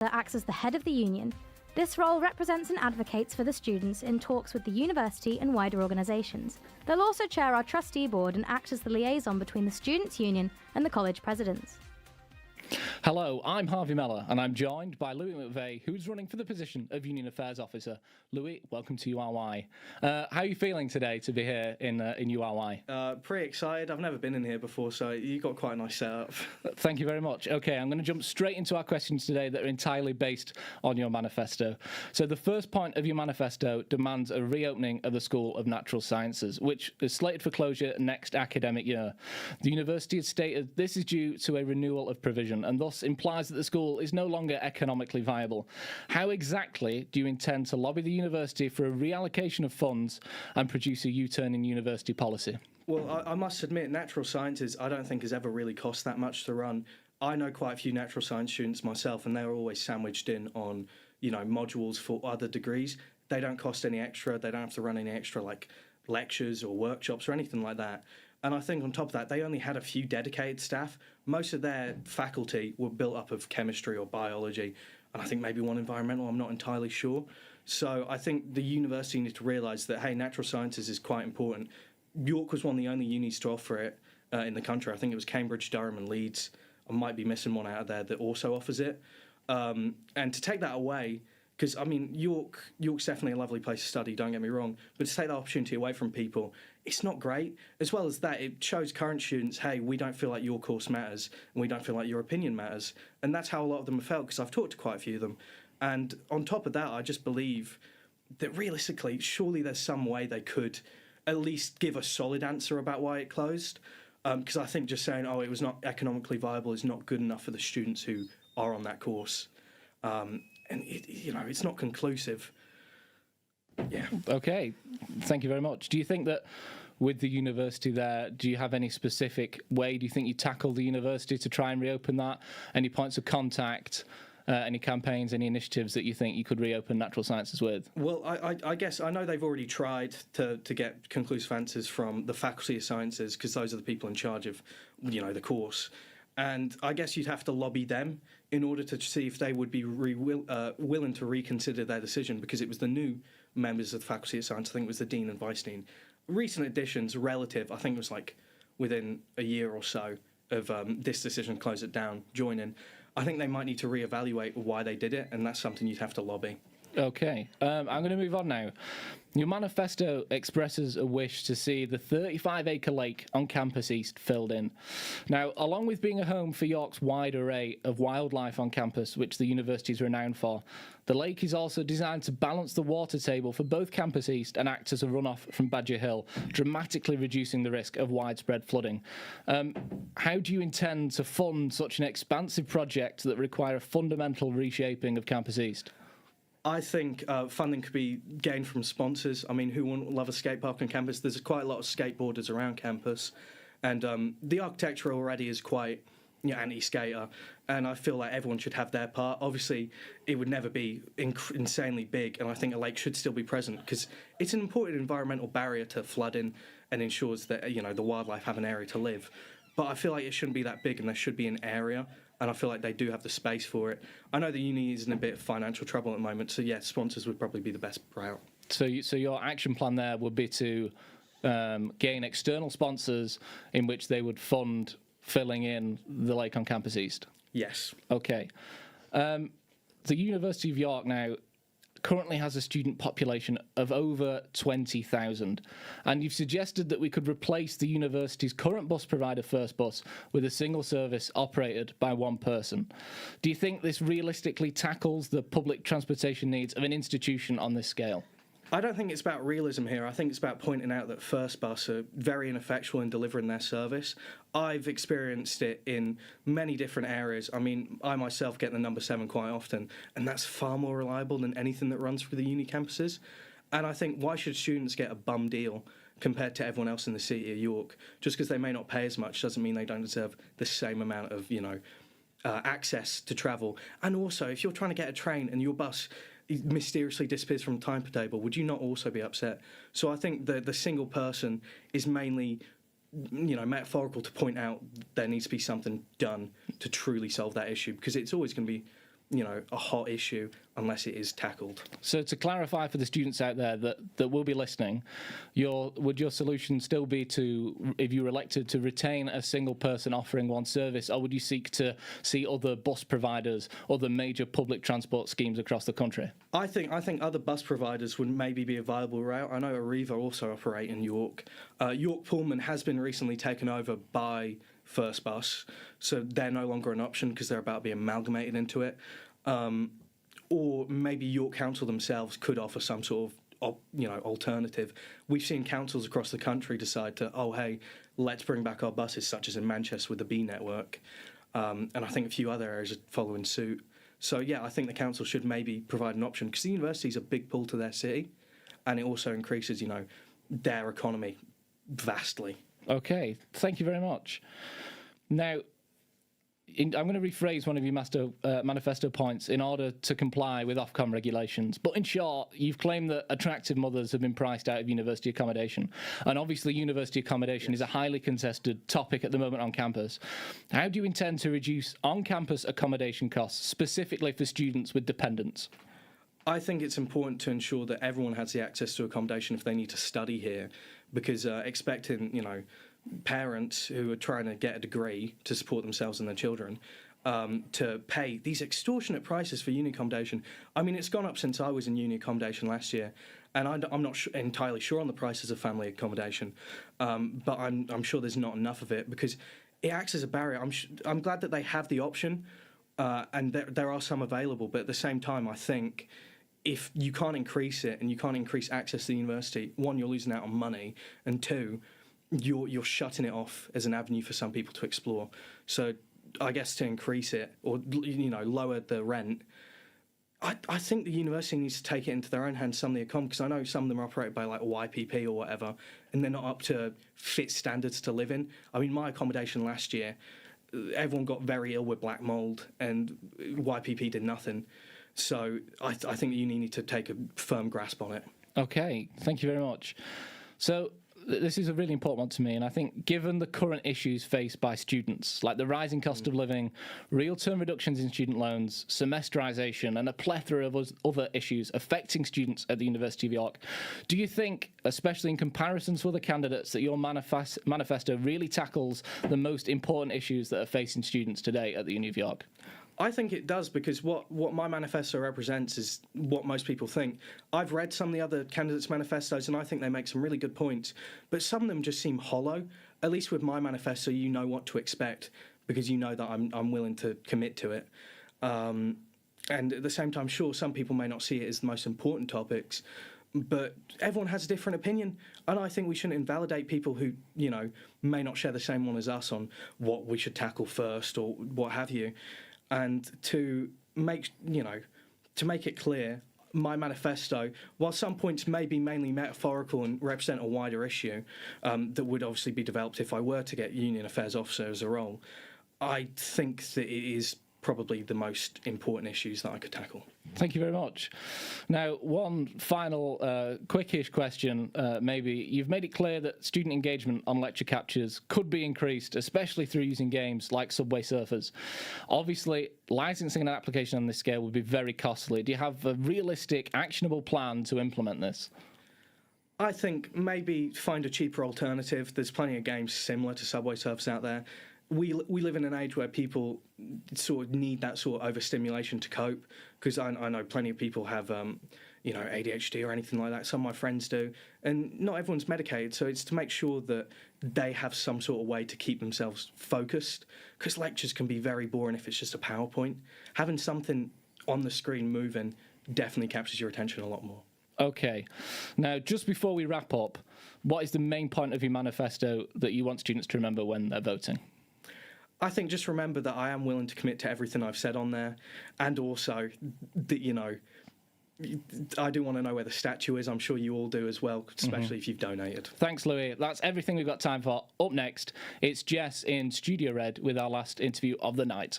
that acts as the head of the union. This role represents and advocates for the students in talks with the university and wider organisations. They'll also chair our trustee board and act as the liaison between the students' union and the college presidents. Hello, I'm Harvey Mellor, and I'm joined by Louie Mcvey, who's running for the position of Union Affairs Officer. Louie, welcome to URY. How are you feeling today to be here in URY? Pretty excited. I've never been in here before, so you've got quite a nice setup. Thank you very much. Okay, I'm going to jump straight into our questions today that are entirely based on your manifesto. So the first point of your manifesto demands a reopening of the School of Natural Sciences, which is slated for closure next academic year. The university has stated this is due to a renewal of provision, and thus implies that the school is no longer economically viable. How exactly do you intend to lobby the university for a reallocation of funds and produce a U-turn in university policy? Well, I must admit, natural sciences I don't think has ever really cost that much to run. I know quite a few natural science students myself, and they're always sandwiched in on, modules for other degrees. They don't cost any extra. They don't have to run any extra, like, lectures or workshops or anything like that. And I think on top of that, they only had a few dedicated staff. Most of their faculty were built up of chemistry or biology, and I think maybe one environmental, I'm not entirely sure. So I think the university needs to realise that, hey, natural sciences is quite important. York was one of the only unis to offer it in the country. I think it was Cambridge, Durham and Leeds. I might be missing one out of there that also offers it. And to take that away, because, York's definitely a lovely place to study, don't get me wrong, but to take that opportunity away from people, it's not great. As well as that, it shows current students, hey, we don't feel like your course matters, and we don't feel like your opinion matters. And that's how a lot of them have felt, because I've talked to quite a few of them. And on top of that, I just believe that realistically, surely there's some way they could at least give a solid answer about why it closed. Because I think just saying, oh, it was not economically viable is not good enough for the students who are on that course. And it's not conclusive. Yeah. Okay, thank you very much. Do you think that with the university there, do you have any specific way, do you think you tackle the university to try and reopen that? Any points of contact, any campaigns, any initiatives that you think you could reopen natural sciences with? Well, I guess I know they've already tried to get conclusive answers from the Faculty of Sciences, because those are the people in charge of, the course. And I guess you'd have to lobby them in order to see if they would be willing to reconsider their decision, because it was the new members of the Faculty of Science, I think it was the Dean and Vice Dean. Recent additions, relative, I think it was like within a year or so of this decision, close it down, join in. I think they might need to reevaluate why they did it, and that's something you'd have to lobby. Okay, I'm going to move on now. Your manifesto expresses a wish to see the 35-acre lake on Campus East filled in. Now, along with being a home for York's wide array of wildlife on campus, which the university is renowned for, the lake is also designed to balance the water table for both Campus East and act as a runoff from Badger Hill, dramatically reducing the risk of widespread flooding. How do you intend to fund such an expansive project that require a fundamental reshaping of Campus East? I think funding could be gained from sponsors. Who wouldn't love a skate park on campus? There's quite a lot of skateboarders around campus, and the architecture already is quite anti-skater, and I feel like everyone should have their part. Obviously, it would never be insanely big, and I think a lake should still be present, because it's an important environmental barrier to flooding and ensures that the wildlife have an area to live. But I feel like it shouldn't be that big, and there should be an area, and I feel like they do have the space for it. I know the uni is in a bit of financial trouble at the moment, so yeah, sponsors would probably be the best route. So your action plan there would be to gain external sponsors in which they would fund filling in the lake on Campus East? Yes. Okay. The University of York now currently has a student population of over 20,000, and you've suggested that we could replace the university's current bus provider, First Bus, with a single service operated by one person. Do you think this realistically tackles the public transportation needs of an institution on this scale? I don't think it's about realism here. I think it's about pointing out that First Bus are very ineffectual in delivering their service. I've experienced it in many different areas. I myself get the number 7 quite often, and that's far more reliable than anything that runs through the uni campuses. And I think, why should students get a bum deal compared to everyone else in the city of York? Just because they may not pay as much doesn't mean they don't deserve the same amount of, access to travel. And also, if you're trying to get a train and your bus mysteriously disappears from the timetable, would you not also be upset? So I think the single person is mainly metaphorical to point out there needs to be something done to truly solve that issue, because it's always going to be a hot issue unless it is tackled. So to clarify for the students out there that will be listening, would your solution still be to, if you were elected, to retain a single person offering one service, or would you seek to see other bus providers, other major public transport schemes across the country? I think other bus providers would maybe be a viable route. I know Arriva also operate in York. York Pullman has been recently taken over by First Bus, so they're no longer an option because they're about to be amalgamated into it. Or maybe York Council themselves could offer some sort of alternative. We've seen councils across the country decide to, hey, let's bring back our buses, such as in Manchester with the B network, and I think a few other areas are following suit. So yeah, I think the council should maybe provide an option because the university is a big pull to their city, and it also increases their economy vastly. Okay, thank you very much. Now, I'm going to rephrase one of your manifesto points in order to comply with Ofcom regulations. But in short, you've claimed that attractive mothers have been priced out of university accommodation. And obviously, university accommodation is a highly contested topic at the moment on campus. How do you intend to reduce on-campus accommodation costs, specifically for students with dependents? I think it's important to ensure that everyone has the access to accommodation if they need to study here, because expecting, parents who are trying to get a degree to support themselves and their children to pay these extortionate prices for uni accommodation. I mean, it's gone up since I was in uni accommodation last year, and I'm not entirely sure on the prices of family accommodation, but I'm sure there's not enough of it because it acts as a barrier. I'm glad that they have the option, and there are some available, but at the same time, I think if you can't increase it and you can't increase access to the university, one, you're losing out on money, and two, you're shutting it off as an avenue for some people to explore. So I guess to increase it or lower the rent, I think the university needs to take it into their own hands, some of the accom, because I know some of them are operated by like YPP or whatever, and they're not up to fit standards to live in. I mean, my accommodation last year, everyone got very ill with black mold, and YPP did nothing. So I think the uni need to take a firm grasp on it. Okay, thank you very much. So this is a really important one to me, and I think given the current issues faced by students, like the rising cost of living, real-term reductions in student loans, semesterisation, and a plethora of other issues affecting students at the University of York, do you think, especially in comparison to other candidates, that your manifesto really tackles the most important issues that are facing students today at the Uni of York? I think it does, because what my manifesto represents is what most people think. I've read some of the other candidates' manifestos, and I think they make some really good points, but some of them just seem hollow. At least with my manifesto, you know what to expect, because you know that I'm willing to commit to it. And at the same time, sure, some people may not see it as the most important topics, but everyone has a different opinion, and I think we shouldn't invalidate people who, may not share the same one as us on what we should tackle first or what have you. And to make it clear, my manifesto, while some points may be mainly metaphorical and represent a wider issue that would obviously be developed if I were to get Union Affairs Officer as a role, I think that it is probably the most important issues that I could tackle. Thank you very much. Now, one final quickish question, maybe. You've made it clear that student engagement on lecture captures could be increased, especially through using games like Subway Surfers. Obviously, licensing an application on this scale would be very costly. Do you have a realistic, actionable plan to implement this? I think maybe find a cheaper alternative. There's plenty of games similar to Subway Surfers out there. We live in an age where people sort of need that sort of overstimulation to cope, because I know plenty of people have, ADHD or anything like that. Some of my friends do, and not everyone's medicated, so it's to make sure that they have some sort of way to keep themselves focused, because lectures can be very boring if it's just a PowerPoint. Having something on the screen moving definitely captures your attention a lot more. Okay. Now, just before we wrap up, what is the main point of your manifesto that you want students to remember when they're voting? I think just remember that I am willing to commit to everything I've said on there, and also that, I do want to know where the statue is. I'm sure you all do as well, especially if you've donated. Thanks, Louie. That's everything we've got time for. Up next, it's Jess in Studio Red with our last interview of the night.